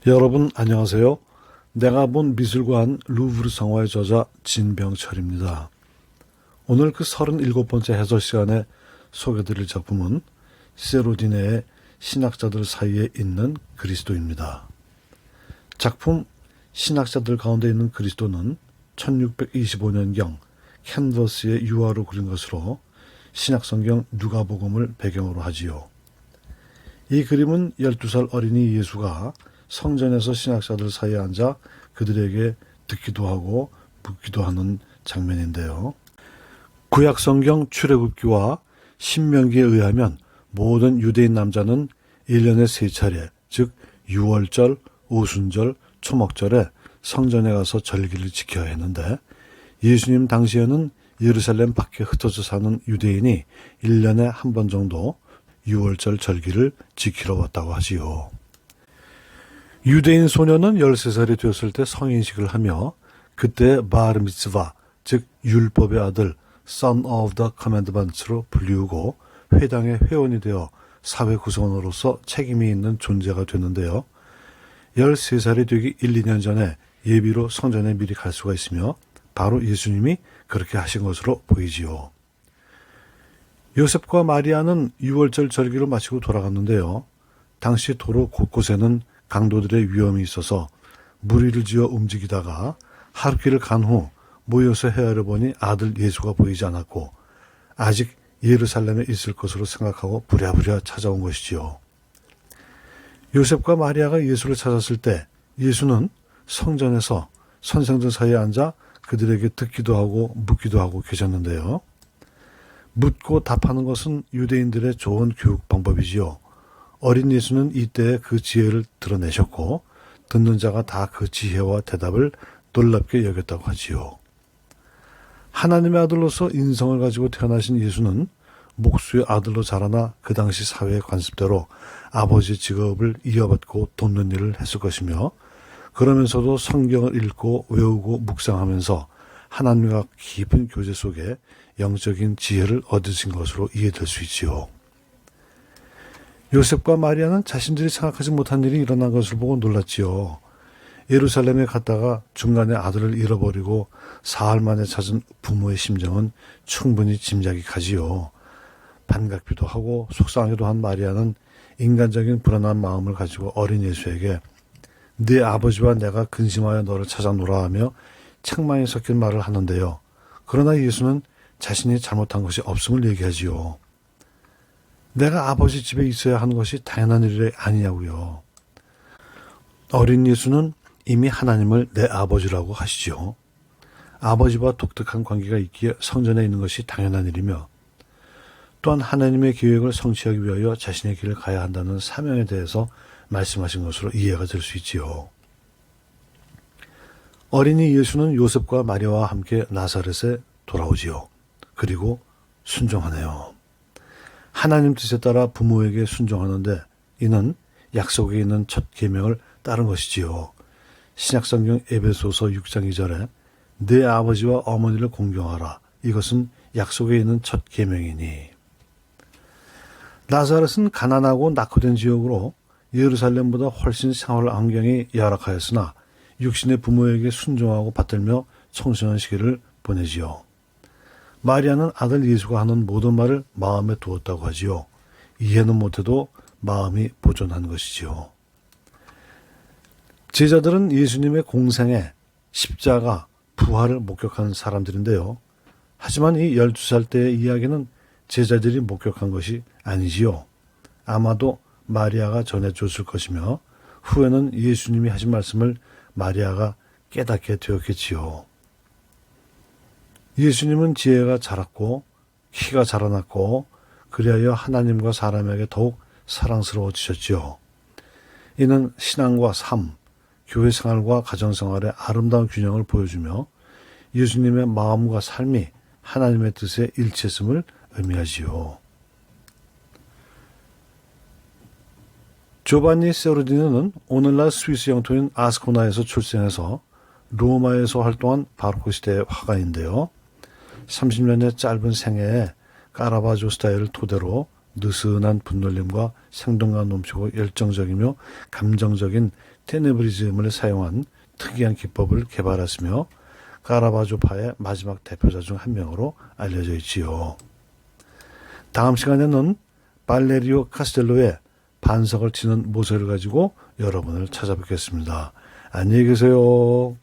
여러분 안녕하세요. 내가 본 미술관 루브르 성화의 저자 진병철입니다. 오늘 그 37번째 해설 시간에 소개드릴 작품은 세로디네의 신학자들 사이에 있는 그리스도입니다. 작품 신학자들 가운데 있는 그리스도는 1625년경 캔버스의 유화로 그린 것으로 신약성경 누가복음을 배경으로 하지요. 이 그림은 12살 어린이 예수가 성전에서 신학자들 사이에 앉아 그들에게 듣기도 하고 묻기도 하는 장면인데요. 구약성경 출애굽기와 신명기에 의하면 모든 유대인 남자는 1년에 3차례, 즉 유월절, 오순절, 초목절에 성전에 가서 절기를 지켜야 했는데 예수님 당시에는 예루살렘 밖에 흩어져 사는 유대인이 1년에 한 번 정도 유월절 절기를 지키러 왔다고 하지요. 유대인 소녀는 13살이 되었을 때 성인식을 하며 그때 바르 미츠바, 즉 율법의 아들 Son of the Commandments로 불리우고 회당의 회원이 되어 사회 구성원으로서 책임이 있는 존재가 되는데요. 13살이 되기 1, 2년 전에 예비로 성전에 미리 갈 수가 있으며 바로 예수님이 그렇게 하신 것으로 보이지요. 요셉과 마리아는 유월절 절기를 마치고 돌아갔는데요. 당시 도로 곳곳에는 강도들의 위험이 있어서 무리를 지어 움직이다가 하루길을 간 후 모여서 헤아려 보니 아들 예수가 보이지 않았고 아직 예루살렘에 있을 것으로 생각하고 부랴부랴 찾아온 것이지요. 요셉과 마리아가 예수를 찾았을 때 예수는 성전에서 선생들 사이에 앉아 그들에게 듣기도 하고 묻기도 하고 계셨는데요. 묻고 답하는 것은 유대인들의 좋은 교육 방법이지요. 어린 예수는 이때 그 지혜를 드러내셨고 듣는 자가 다 그 지혜와 대답을 놀랍게 여겼다고 하지요. 하나님의 아들로서 인성을 가지고 태어나신 예수는 목수의 아들로 자라나 그 당시 사회의 관습대로 아버지의 직업을 이어받고 돕는 일을 했을 것이며 그러면서도 성경을 읽고 외우고 묵상하면서 하나님과 깊은 교제 속에 영적인 지혜를 얻으신 것으로 이해될 수 있지요. 요셉과 마리아는 자신들이 생각하지 못한 일이 일어난 것을 보고 놀랐지요. 예루살렘에 갔다가 중간에 아들을 잃어버리고 사흘 만에 찾은 부모의 심정은 충분히 짐작이 가지요. 반갑기도 하고 속상하기도 한 마리아는 인간적인 불안한 마음을 가지고 어린 예수에게 네 아버지와 내가 근심하여 너를 찾아노라 하며 책망이 섞인 말을 하는데요. 그러나 예수는 자신이 잘못한 것이 없음을 얘기하지요. 내가 아버지 집에 있어야 하는 것이 당연한 일이 아니냐고요. 어린 예수는 이미 하나님을 내 아버지라고 하시죠. 아버지와 독특한 관계가 있기에 성전에 있는 것이 당연한 일이며 또한 하나님의 계획을 성취하기 위하여 자신의 길을 가야 한다는 사명에 대해서 말씀하신 것으로 이해가 될 수 있지요. 어린이 예수는 요셉과 마리아와 함께 나사렛에 돌아오지요. 그리고 순종하네요. 하나님 뜻에 따라 부모에게 순종하는데 이는 약속에 있는 첫 계명을 따른 것이지요. 신약성경 에베소서 6장 2절에 내 아버지와 어머니를 공경하라. 이것은 약속에 있는 첫 계명이니. 나사렛은 가난하고 낙후된 지역으로 예루살렘보다 훨씬 생활 환경이 열악하였으나 육신의 부모에게 순종하고 받들며 청소년 시기를 보내지요. 마리아는 아들 예수가 하는 모든 말을 마음에 두었다고 하지요. 이해는 못해도 마음이 보존한 것이지요. 제자들은 예수님의 공생애, 십자가, 부활을 목격한 사람들인데요. 하지만 이 12살 때의 이야기는 제자들이 목격한 것이 아니지요. 아마도 마리아가 전해줬을 것이며 후에는 예수님이 하신 말씀을 마리아가 깨닫게 되었겠지요. 예수님은 지혜가 자랐고 키가 자라났고 그리하여 하나님과 사람에게 더욱 사랑스러워지셨지요. 이는 신앙과 삶, 교회 생활과 가정 생활의 아름다운 균형을 보여주며 예수님의 마음과 삶이 하나님의 뜻에 일치했음을 의미하지요. 조반니 세로디네는 오늘날 스위스 영토인 아스코나에서 출생해서 로마에서 활동한 바로크 시대의 화가인데요. 30년의 짧은 생애에 까라바조 스타일을 토대로 느슨한 분놀림과 생동감 넘치고 열정적이며 감정적인 테네브리즘을 사용한 특이한 기법을 개발했으며 카라바조파의 마지막 대표자 중 한 명으로 알려져 있지요. 다음 시간에는 발레리오 카스텔로의 반석을 치는 모세를 가지고 여러분을 찾아뵙겠습니다. 안녕히 계세요.